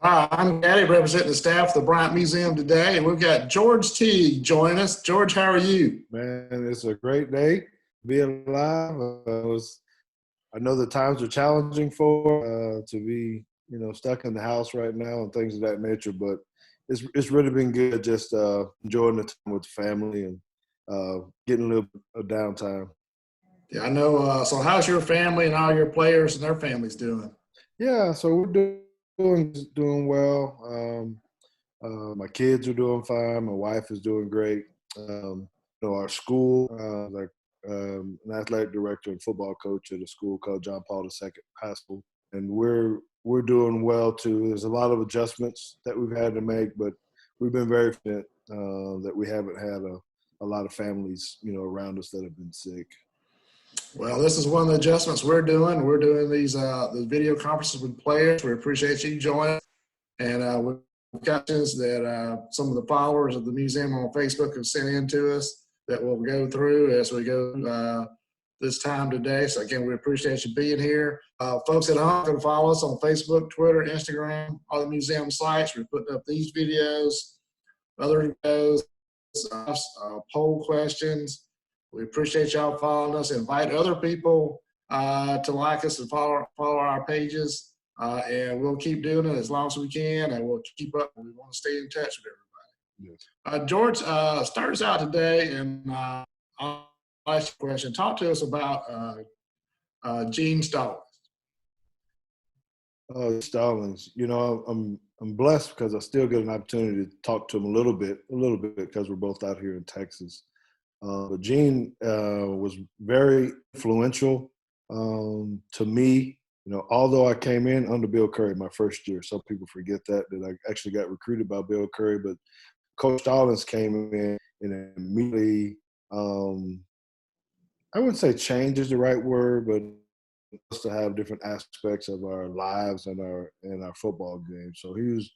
Hi, I'm Gaddy, representing the staff of the Bryant Museum today, and we've got George Teague joining us. George, how are you? Man, it's a great day being alive. I know the times are challenging for to be, stuck in the house right now and things of that nature. But it's really been good just enjoying the time with the family and getting a little bit of downtime. Yeah, I know. So, how's your family and all your players and their families doing? Yeah, so we're doing well. My kids are doing fine. My wife is doing great. Our school, like an athletic director and football coach at a school called John Paul II High School, and we're doing well too. There's a lot of adjustments that we've had to make, but we've been very fortunate that we haven't had a lot of families, around us that have been sick. Well, this is one of the adjustments we're doing. We're doing these video conferences with players. We appreciate you joining, and we've got questions that some of the followers of the museum on Facebook have sent in to us that we'll go through as we go this time today. So again, we appreciate you being here. Folks at home can follow us on Facebook, Twitter, Instagram, all the museum sites. We're putting up these videos, other videos, poll questions. We appreciate y'all following us. Invite other people to like us and follow our pages. And we'll keep doing it as long as we can, and we'll keep up. We want to stay in touch with everybody. Yes. George, start us out today, and I'll ask you a question. Talk to us about Gene Stallings. Stallings, I'm blessed because I still get an opportunity to talk to him a little bit, because we're both out here in Texas. But Gene was very influential to me. Although I came in under Bill Curry my first year, some people forget that I actually got recruited by Bill Curry, but Coach Stallings came in and immediately, I wouldn't say change is the right word, but to have different aspects of our lives and our football game. So he was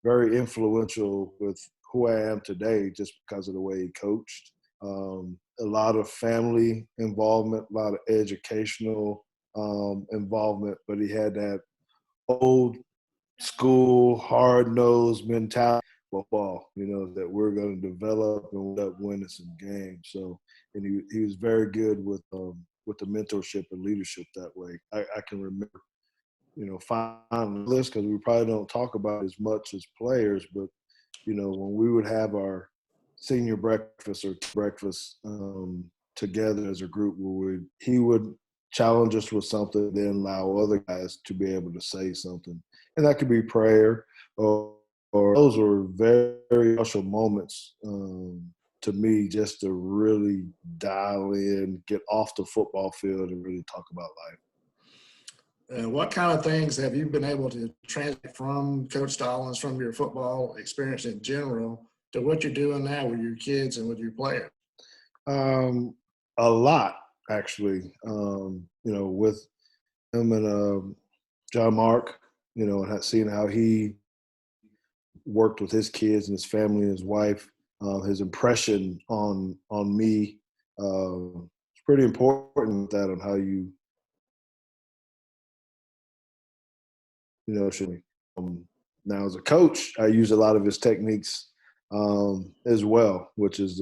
very influential with who I am today just because of the way he coached. A lot of family involvement, a lot of educational involvement, but he had that old school, hard-nosed mentality football, that we're going to develop and end up winning some games. So, and he was very good with the mentorship and leadership that way. I can remember, finding this because we probably don't talk about it as much as players, but, when we would have our senior breakfast or breakfast together as a group where he would challenge us with something, then allow other guys to be able to say something. And that could be prayer or those were very, very special moments to me just to really dial in, get off the football field and really talk about life. And what kind of things have you been able to translate from Coach Stallings, from your football experience in general, to what you're doing now with your kids and with your players? A lot, actually. With him and John Mark, and seeing how he worked with his kids and his family and his wife, his impression on me. It's pretty important that on how you should be. Now as a coach, I use a lot of his techniques as well, which is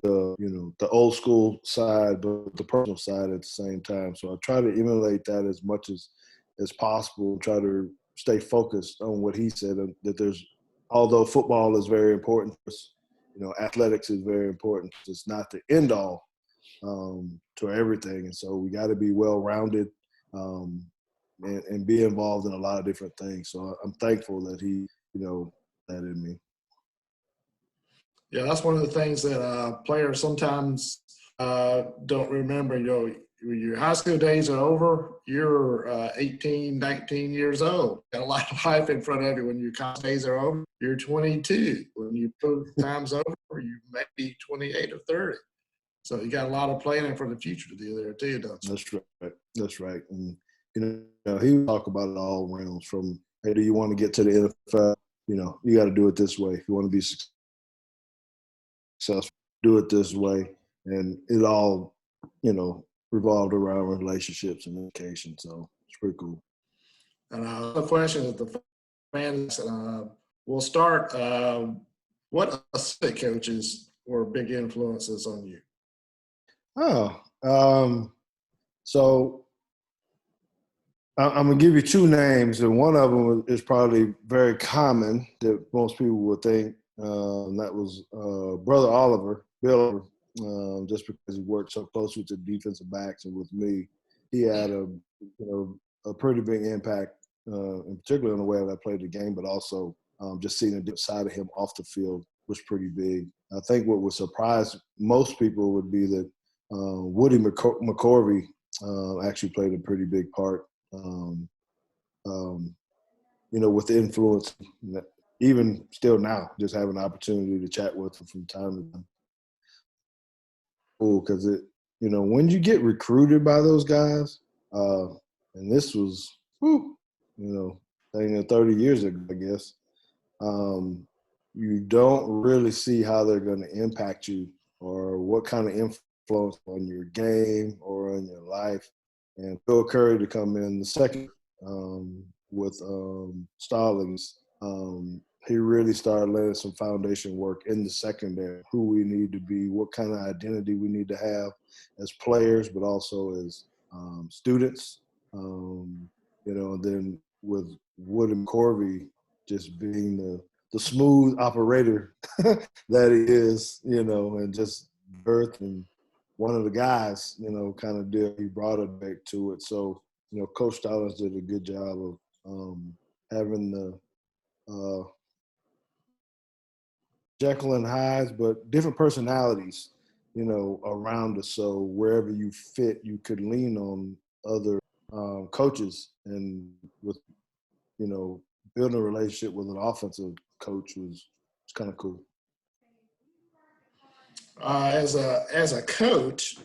the old school side, but the personal side at the same time. So I try to emulate that as much as possible. Try to stay focused on what he said. That although football is very important, athletics is very important. It's not the end all to everything, and so we got to be well rounded. And be involved in a lot of different things. So I'm thankful that he, that in me. Yeah, that's one of the things that players sometimes don't remember. Your high school days are over. You're 18, 19 years old. Got a lot of life in front of you when your college days are over. You're 22. When your pro time's over, you may be 28 or 30. So you got a lot of planning for the future to do there too, don't you? That's right. That's right. And he would talk about it all realms from, hey, do you want to get to the NFL? You got to do it this way. If you want to be successful, do it this way. And it all, revolved around relationships and education. So it's pretty cool. And the question is, the man. We'll start. What assistant coaches were big influences on you? Oh, so I'm gonna give you two names, and one of them is probably very common that most people would think. And that was Brother Oliver, Bill, just because he worked so close with the defensive backs and with me, he had a pretty big impact, in particular in the way that I played the game, but also just seeing the different side of him off the field was pretty big. I think what would surprise most people would be that Woody McCorvey actually played a pretty big part. Um, um, with the influence, even still now, just having an opportunity to chat with him from time to time. Cool, because when you get recruited by those guys, and this was, thing 30 years ago, I guess, you don't really see how they're going to impact you or what kind of influence on your game or on your life. And Phil Curry to come in the second with Stallings, he really started laying some foundation work in the secondary, who we need to be, what kind of identity we need to have as players, but also as students. Then with Wood and Corby just being the smooth operator that he is, and just birth and one of the guys, kind of deal. He brought it back to it. So, Coach Stallings did a good job of having the Jekyll and Hyde, but different personalities, around us. So wherever you fit, you could lean on other coaches, and with building a relationship with an offensive coach was kind of cool. As a coach,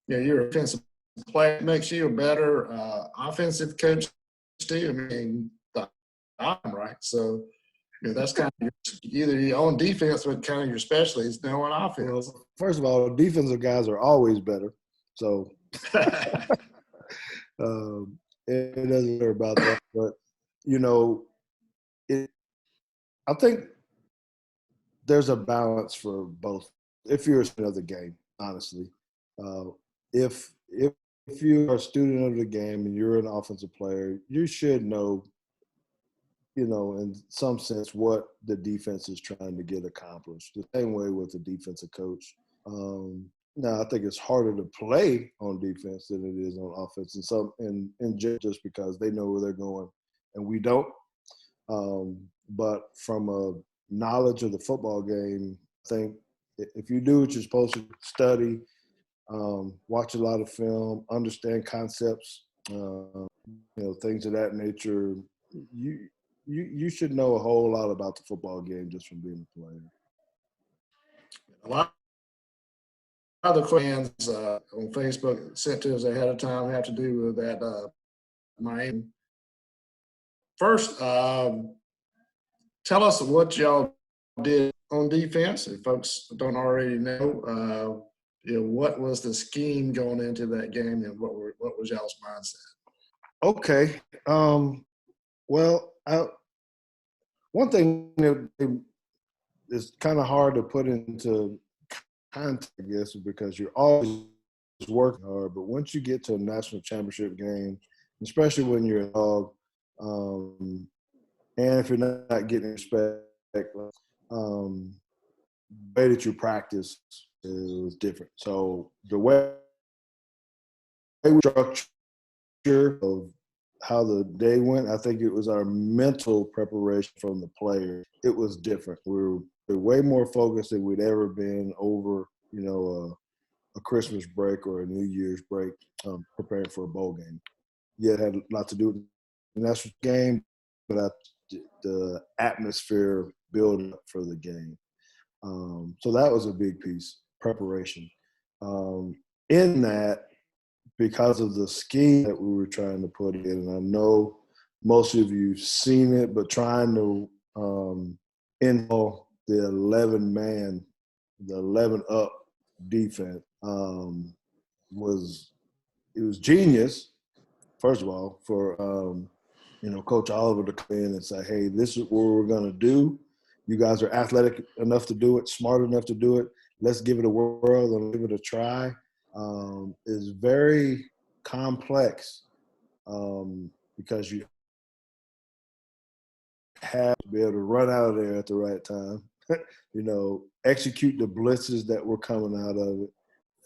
you're a defensive player. Makes you a better offensive coach too. I mean, I'm right. So that's kind of either your own defense, but kind of your specialty is knowing offense. Well, first of all, defensive guys are always better. So it doesn't matter about that. But I think there's a balance for both. If you're another game, honestly, if you're a student of the game and you're an offensive player, you should know, in some sense, what the defense is trying to get accomplished. The same way with the defensive coach. Now, I think it's harder to play on defense than it is on offense, and just because they know where they're going and we don't. But from a knowledge of the football game, I think if you do what you're supposed to, study, watch a lot of film, understand concepts, things of that nature, you should know a whole lot about the football game just from being a player. A lot of the fans on Facebook sent to us ahead of time have to do with that Miami. First, tell us what y'all did on defense. If folks don't already know, what was the scheme going into that game, and what was y'all's mindset? Okay. Well, one thing that is kind of hard to put into context, I guess, because you're always working hard. But once you get to a national championship game, especially when you're a dog, and if you're not getting respect, the way that you practice is different. So the way we structure of how the day went, I think it was our mental preparation from the players. It was different. We were way more focused than we'd ever been over, a Christmas break or a New Year's break, preparing for a bowl game. Yeah, it had a lot to do with the national game, but the atmosphere building up for the game. So that was a big piece, preparation. In that, because of the scheme that we were trying to put in, and I know most of you have seen it, but trying to involve the 11-man, the 11-up defense was genius, first of all, for Coach Oliver to come in and say, hey, this is what we're going to do. You guys are athletic enough to do it, smart enough to do it. Let's give it a whirl and give it a try. Is very complex because you have to be able to run out of there at the right time, execute the blitzes that were coming out of it,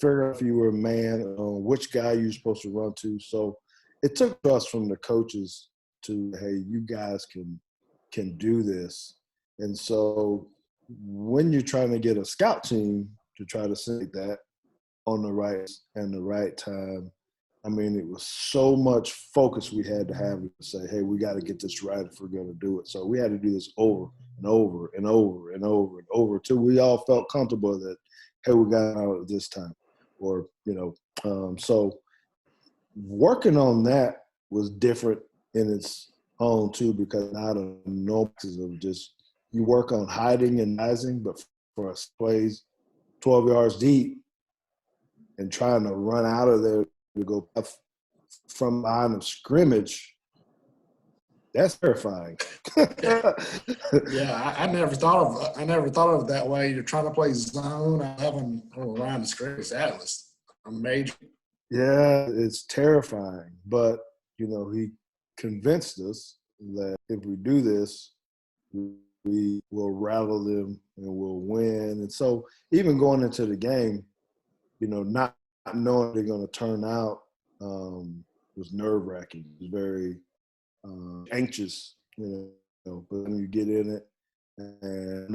figure out if you were a man, which guy you're supposed to run to. So it took trust from the coaches to, hey, you guys can do this. And so when you're trying to get a scout team to try to say that on the right and the right time, I mean, it was so much focus we had to have to say, hey, we got to get this right if we're going to do it. So we had to do this over and over and over and over and over till we all felt comfortable that, hey, we got out at this time. Or, so working on that was different in its own too, because not a no of just you work on hiding and rising, but for us plays 12 yards deep and trying to run out of there to go from line of scrimmage, that's terrifying. Yeah, I never thought of it that way. You're trying to play zone, having a line of scrimmage. That was amazing. Yeah, it's terrifying. But, he convinced us that if we do this, we will rattle them and we'll win. And so even going into the game, not knowing they're going to turn out was nerve-wracking. It was very anxious, but when you get in it and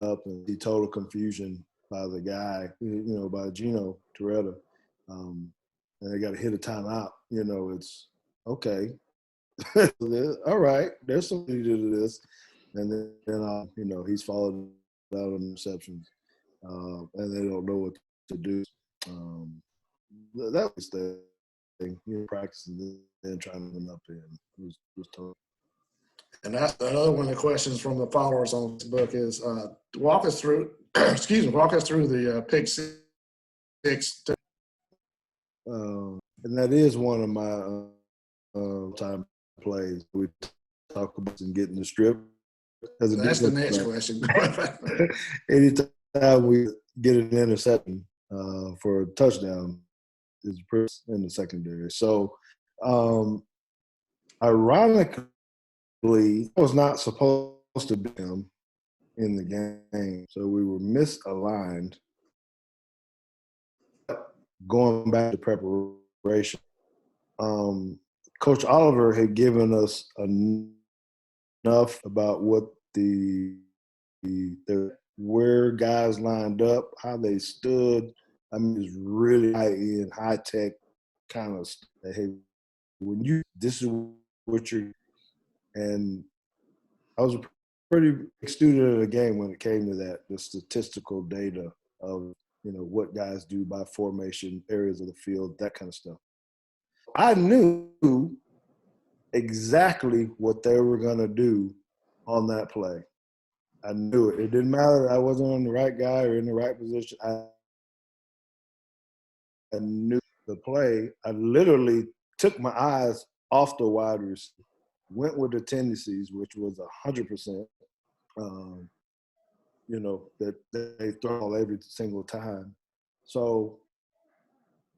up and see total confusion by the guy, by Gino Toretta, and they got to hit a timeout, it's okay. All right, there's something to do this. And then he's followed out on receptions, and they don't know what to do. That was the thing, practicing and trying to win up in was tough. And that's another one of the questions from the followers on this book is walk us through the pick six. And that is one of my time plays. We talk about and getting the strip. That's the next question. Anytime we get an interception for a touchdown, is in the secondary. So, ironically, I was not supposed to be him in the game, so we were misaligned. Going back to preparation, Coach Oliver had given us enough about what where guys lined up, how they stood. I mean, it's really high-end, high-tech kind of stuff. Hey, this is what you're – and I was a pretty big student of the game when it came to that, the statistical data of, what guys do by formation, areas of the field, that kind of stuff. I knew exactly what they were going to do on that play. I knew it. It didn't matter. I wasn't on the right guy or in the right position. I knew the play. I literally took my eyes off the wide receiver, went with the tendencies, which was 100%, that they throw every single time. So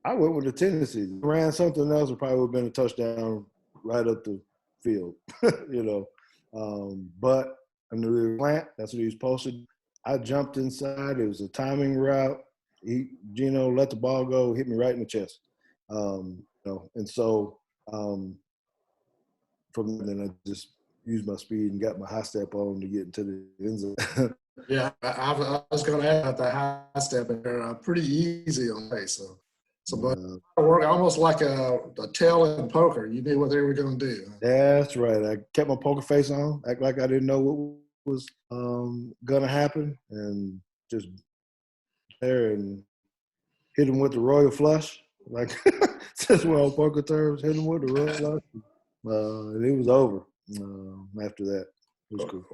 I went with the tendencies. Ran something else, it probably would have been a touchdown right up the field, But I knew he was plant. That's what he was posted. I jumped inside. It was a timing route. Gino let the ball go, hit me right in the chest. And so from then I just used my speed and got my high step on to get into the end zone. Yeah, I was going to add the high step in there. Pretty easy on the face. But work almost like a tell in poker. You knew what they were going to do. That's right. I kept my poker face on, act like I didn't know what was going to happen, and just there and hit him with the royal flush. Like, since we're on poker terms, hit him with the royal flush. And it was over after that. It was cool.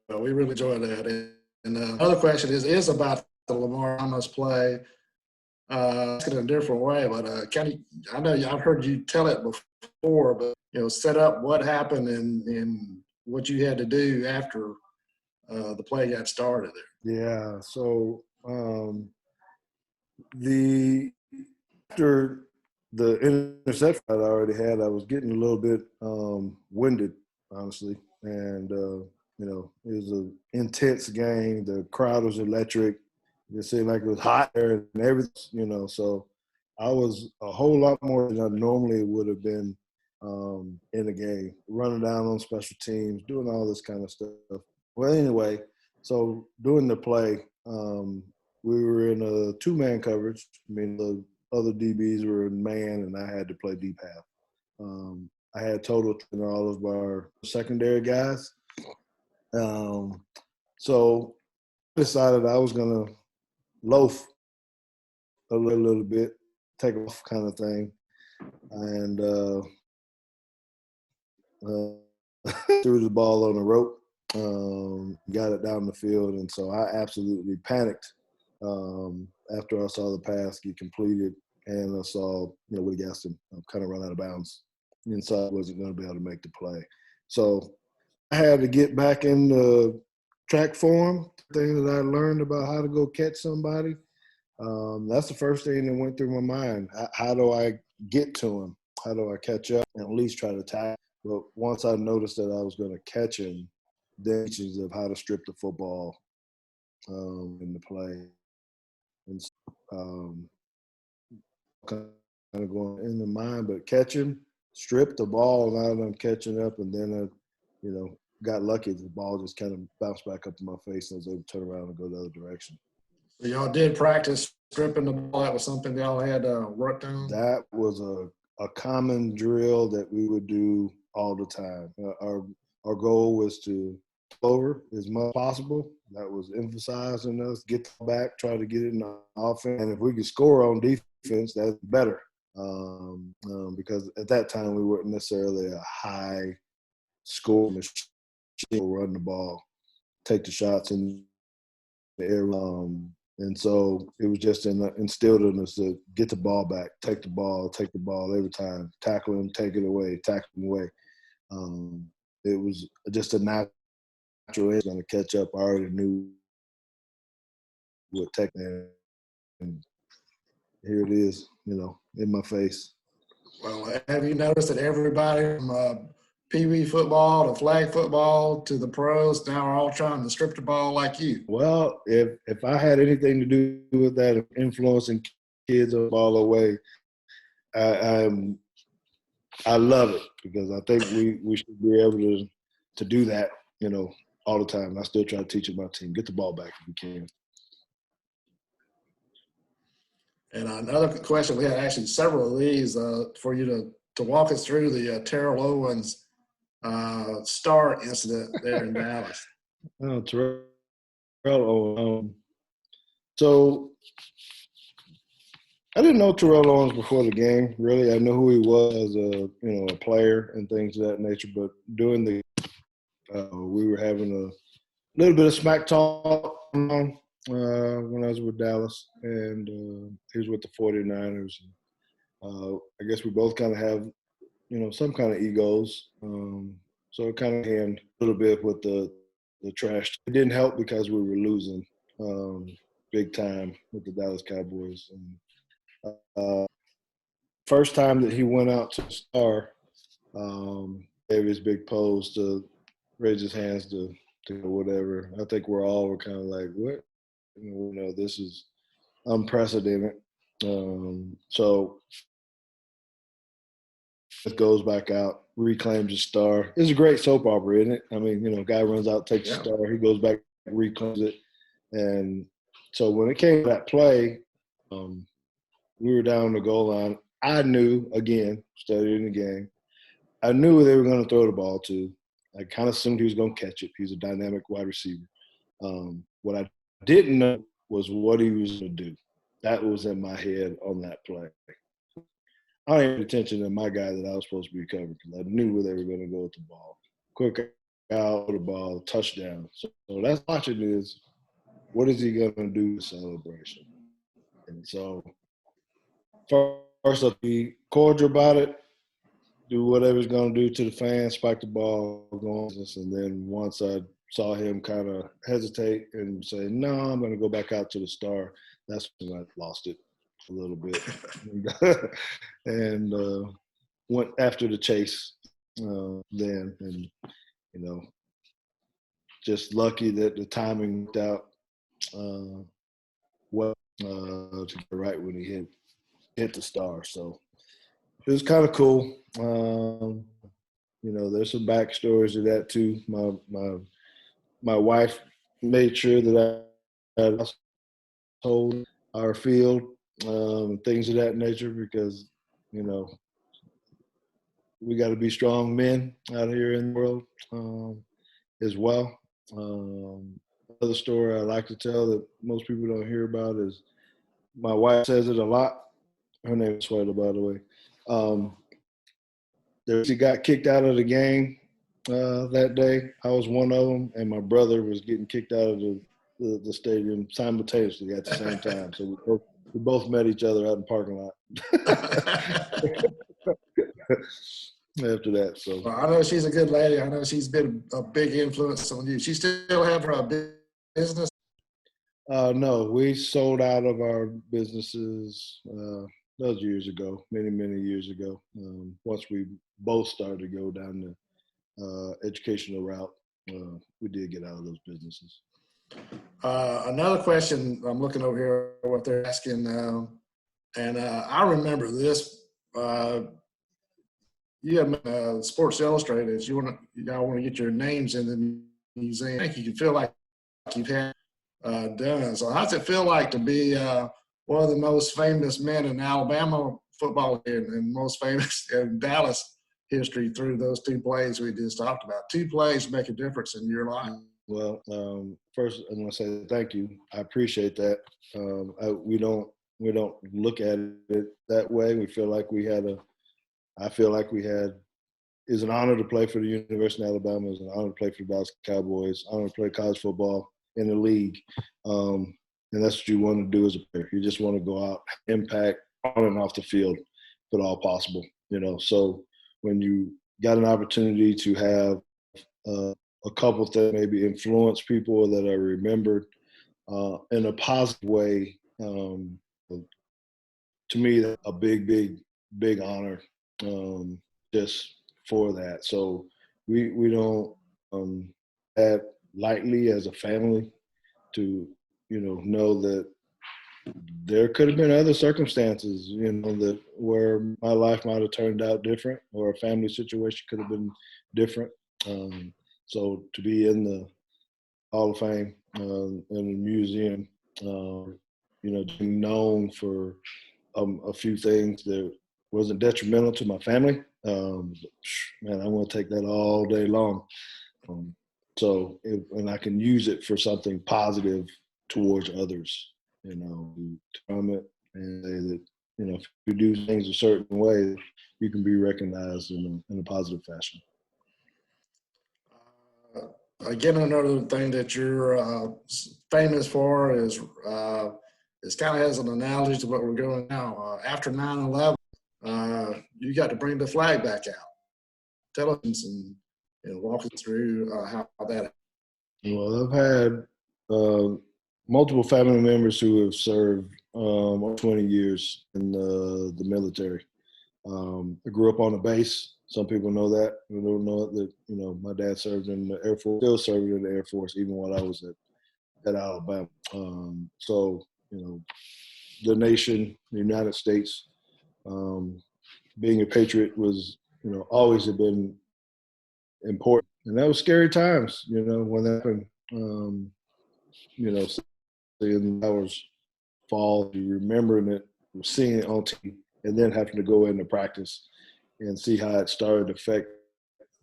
Well, we really enjoyed that. And another question is about the Lamar Thomas play. Ask it in a different way, but I know I've heard you tell it before, but set up what happened and what you had to do after the play got started there. Yeah. So the after the interception I already had, I was getting a little bit winded, honestly, and it was an intense game. The crowd was electric. It seemed like it was hot there and everything, So I was a whole lot more than I normally would have been in the game, running down on special teams, doing all this kind of stuff. Well, anyway, so during the play, we were in a two-man coverage. I mean, the other DBs were in man, and I had to play deep half. I had total in all of our secondary guys. So I decided I was going to loaf a little bit, take off kind of thing, and threw the ball on the rope, got it down the field, and so I absolutely panicked after I saw the pass get completed, and I saw Woody Gaston kind of run out of bounds, and so I wasn't going to be able to make the play. So I had to get back in the track form, things that I learned about how to go catch somebody. That's the first thing that went through my mind. How do I get to him? How do I catch up and at least try to tackle? But once I noticed that I was going to catch him, then teachings of how to strip the football in the play. And kind of going in the mind, but catch him, strip the ball, now that I'm catching up, and then I, got lucky. The ball just kind of bounced back up in my face and I was able to turn around and go the other direction. So y'all did practice stripping the ball. That was something y'all had worked on? That was a common drill that we would do all the time. Our goal was to over as much as possible. That was emphasizing us, get back, try to get it in the offense. And if we could score on defense, that's better. Because at that time we weren't necessarily a high score machine. Run the ball, take the shots in the air. And so it was just instilled in us to get the ball back, take the ball every time, tackle him, take it away, tackle him away. It was just a natural edge going to catch up. I already knew what tech, and here it is, in my face. Well, have you noticed that everybody from Pee Wee football to flag football to the pros now are all trying to strip the ball like you? Well, if I had anything to do with that, influencing kids on the ball away, I love it because I think we should be able to do that, all the time. I still try to teach my team, get the ball back if you can. And another question, we had actually several of these for you to walk us through the Terrell Owens star incident there in Dallas. Oh, Terrell Owens. So I didn't know Terrell Owens before the game. Really, I knew who he was as a player and things of that nature. But during the we were having a little bit of smack talk when I was with Dallas, and he was with the 49ers. I guess we both kind of have, some kind of egos. So it kind of hand a little bit with the trash. It didn't help because we were losing big time with the Dallas Cowboys. And first time that he went out to star, gave his big pose to raise his hands to whatever. I think we're kind of like, what? This is unprecedented. So it goes back out, reclaims his star. It's a great soap opera, isn't it? I mean, guy runs out, takes the star, he goes back, reclaims it. And so when it came to that play, we were down the goal line. I knew, again, studying the game, I knew who they were going to throw the ball to. I kind of assumed he was going to catch it. He's a dynamic wide receiver. What I didn't know was what he was going to do. That was in my head on that play. I didn't pay attention to my guy that I was supposed to be covering because I knew where they were going to go with the ball. Quick out the ball, touchdown. So that's watching is what is he going to do with celebration? And so first, I'll be cordial about it. do whatever he's going to do to the fans, spike the ball, go on. And then once I saw him kind of hesitate and say, no, I'm going to go back out to the star, that's when I lost it a little bit. and went after the chase then. And, you know, just lucky that the timing worked out well to get right when he hit the star. So it was kind of cool. You know, there's some backstories to that too. My wife made sure that I told our field things of that nature because, you know, we got to be strong men out here in the world as well. Another story I like to tell that most people don't hear about is my wife says it a lot. Her name is Sweta, by the way. She got kicked out of the game that day. I was one of them, and my brother was getting kicked out of the stadium simultaneously at the same time. So we both met each other out in the parking lot after that. So Well, I know she's a good lady. I know she's been a big influence on you. She still have her business? No, we sold out of our businesses those years ago, many years ago. Once we both started to go down the educational route, we did get out of those businesses. Another question, I'm looking over here, what they're asking, and I remember this. You have Sports Illustrated. Y'all want to get your names in the museum. I think you can feel like you've had done. So how's it feel like to be one of the most famous men in Alabama football and most famous in Dallas history through those two plays we just talked about? Two plays make a difference in your life. Well, first I want to say thank you. I appreciate that. We don't look at it that way. We feel like I feel like it's an honor to play for the University of Alabama. It's an honor to play for the Dallas Cowboys. Honor to play college football in the league. And that's what you want to do as a player. You just want to go out, impact on and off the field if at all possible. You know, so when you got an opportunity to have a couple that maybe influence people that are remembered in a positive way, to me, that's a big honor just for that. So we don't add lightly as a family to, you know that there could have been other circumstances, you know, that where my life might have turned out different or a family situation could have been different. So to be in the Hall of Fame in the museum, you know, being known for a few things that wasn't detrimental to my family, man, I want to take that all day long. And I can use it for something positive towards others, you know, from it and say that, you know, if you do things a certain way, you can be recognized in a positive fashion. Again, another thing that you're famous for is it kind of has an analogy to what we're doing now. After 9/11, you got to bring the flag back out. Tell us and walk us through how that. Well, I've had multiple family members who have served 20 years in the military. I grew up on a base. Some people know that. We don't know that, you know, my dad served in the Air Force, still serving in the Air Force, even while I was at Alabama. So, you know, the nation, the United States, being a patriot was, you know, always have been important. And that was scary times, you know, when that happened. You know, seeing hours fall, remembering it, seeing it on TV, and then having to go into practice and see how it started to affect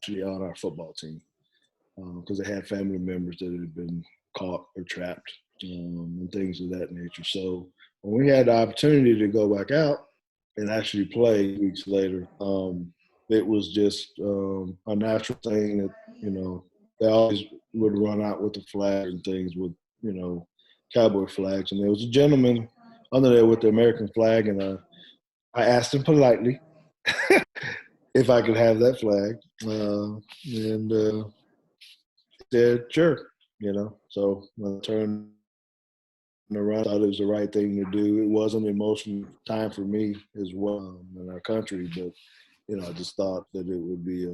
on our football team. Because they had family members that had been caught or trapped and things of that nature. So when we had the opportunity to go back out and actually play weeks later, it was just a natural thing that, you know, they always would run out with the flag and things with, you know, cowboy flags. And there was a gentleman under there with the American flag, and I asked him politely if I could have that flag. And said, sure, So when I turned around, I thought it was the right thing to do. It was an emotional time for me as well in our country, but I just thought that it would be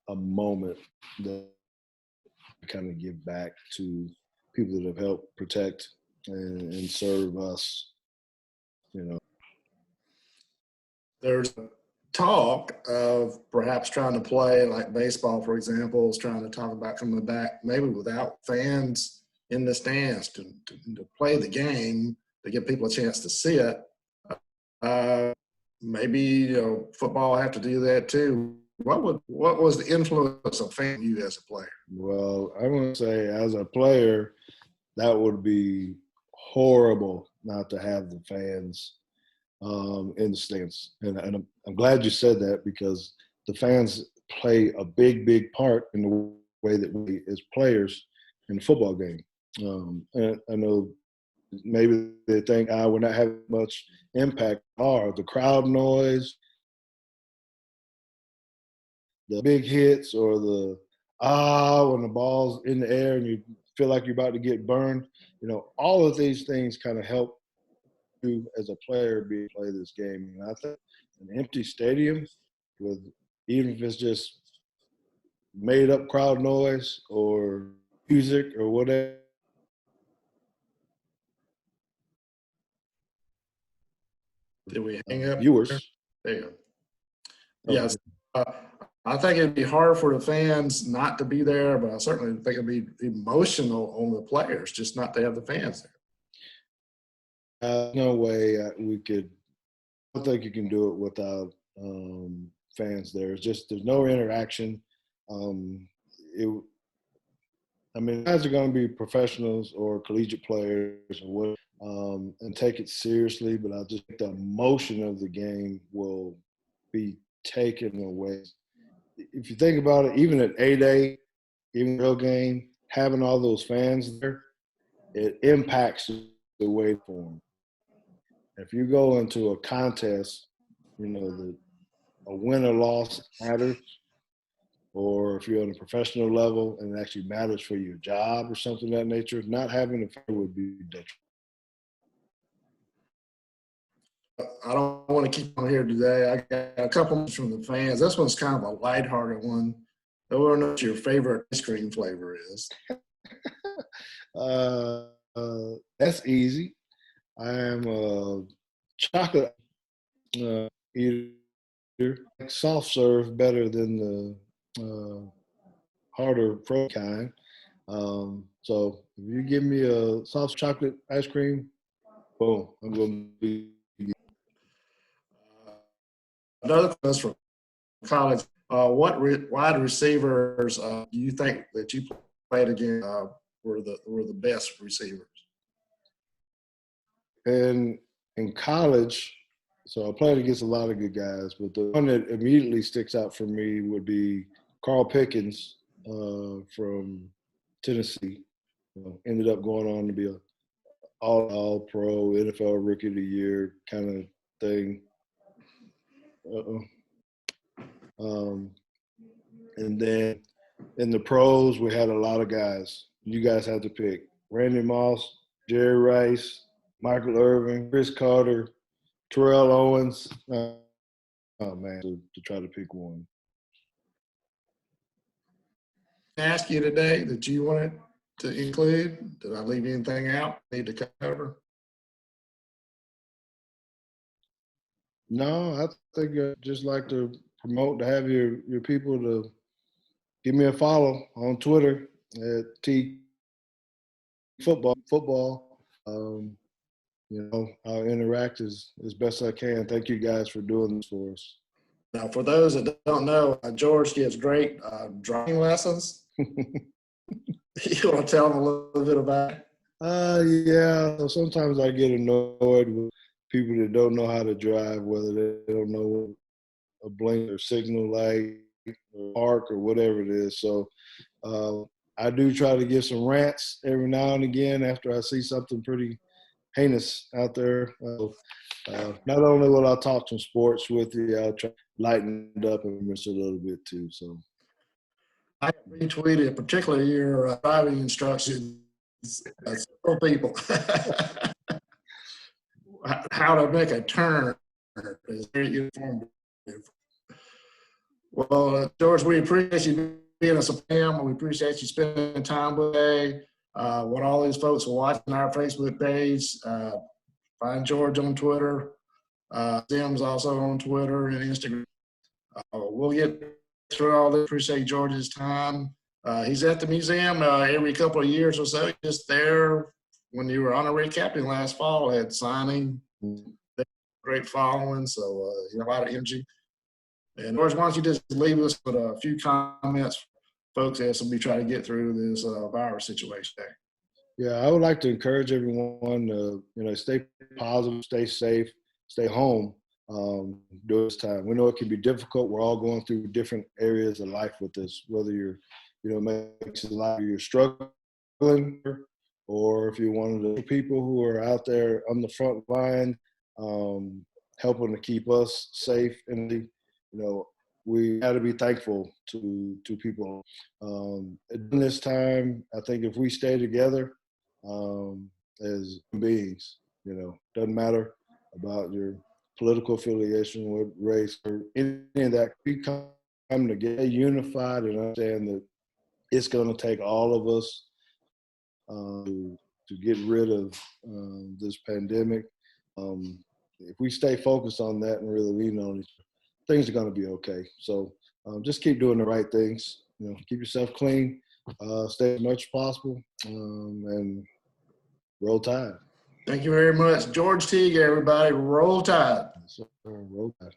a moment that kind of give back to people that have helped protect and serve us. There's talk of perhaps trying to play like baseball, for example, is trying to talk about coming back maybe without fans in the stands to play the game, to give people a chance to see it. Maybe football have to do that too. What was the influence of fan you as a player? Well, I'm going to say as a player, that would be horrible not to have the fans in the stands. And I'm glad you said that, because the fans play a big part in the way that we as players in the football game. And I know maybe they think we're not having much impact. The crowd noise, the big hits, or the when the ball's in the air and you feel like you're about to get burned. All of these things kind of help you as a player play this game. And I think an empty stadium with, even if it's just made up crowd noise or music or whatever. Did we hang up? Viewers. There you go. Yes. I think it'd be hard for the fans not to be there, but I certainly think it'd be emotional on the players just not to have the fans there. No way we could. I don't think you can do it without fans there. It's just there's no interaction. Guys are going to be professionals or collegiate players or what, and take it seriously. But I just think the emotion of the game will be taken away. If you think about it, even at A-Day, even a real game, having all those fans there, it impacts the way for them. If you go into a contest, a win or loss matters, or if you're on a professional level and it actually matters for your job or something of that nature, not having a fan would be detrimental. I don't want to keep on here today. I got a couple from the fans. This one's kind of a lighthearted one. I want to know what your favorite ice cream flavor is. That's easy. I am a chocolate eater. Soft serve better than the harder pro kind. So if you give me a soft chocolate ice cream, boom, I'm going to be. Another question from college. What wide receivers do you think that you played against were the best receivers? And in college, so I played against a lot of good guys, but the one that immediately sticks out for me would be Carl Pickens from Tennessee. Ended up going on to be a all pro, NFL Rookie of the Year kind of thing. And then in the pros, we had a lot of guys. You guys had to pick Randy Moss, Jerry Rice, Michael Irvin, Chris Carter, Terrell Owens. Oh, man, to try to pick one. Ask you today that you wanted to include? Did I leave anything out? Need to cover? No, I think I'd just like to promote to have your people to give me a follow on Twitter at Teague Football. I'll interact as best I can. Thank you guys for doing this for us. Now, for those that don't know, George gives great driving lessons. You want to tell them a little bit about it? Yeah. So sometimes I get annoyed with people that don't know how to drive, whether they don't know a blink or signal light or park or whatever it is. So I do try to give some rants every now and again after I see something pretty heinous out there. Not only will I talk some sports with you, I'll try to lighten it up and miss a little bit too. So I retweeted, particularly your driving instructions, several people. How to make a turn is very informative. Well, George, we appreciate you being a Sam. We appreciate you spending time today. What all these folks are watching our Facebook page. Find George on Twitter. Sim's also on Twitter and Instagram. We'll get through all this. Appreciate George's time. He's at the museum every couple of years or so. Just there when you were honorary captain last fall, had signing, great following, so a lot of energy. And George, why don't you just leave us with a few comments, folks, as we try to get through this virus situation there. Yeah, I would like to encourage everyone to, stay positive, stay safe, stay home during this time. We know it can be difficult. We're all going through different areas of life with this, whether you're, makes it like you're struggling, or if you're one of the people who are out there on the front line, helping to keep us safe. And, we got to be thankful to people. In this time, I think if we stay together as beings, doesn't matter about your political affiliation, what race, or any of that, we come together unified and understand that it's going to take all of us to get rid of this pandemic. If we stay focused on that and really lean on each other, things are going to be okay. So just keep doing the right things. Keep yourself clean, stay as much as possible, and roll tide. Thank you very much. George Teague, everybody. Roll Tide. Yes, sir. Roll Tide.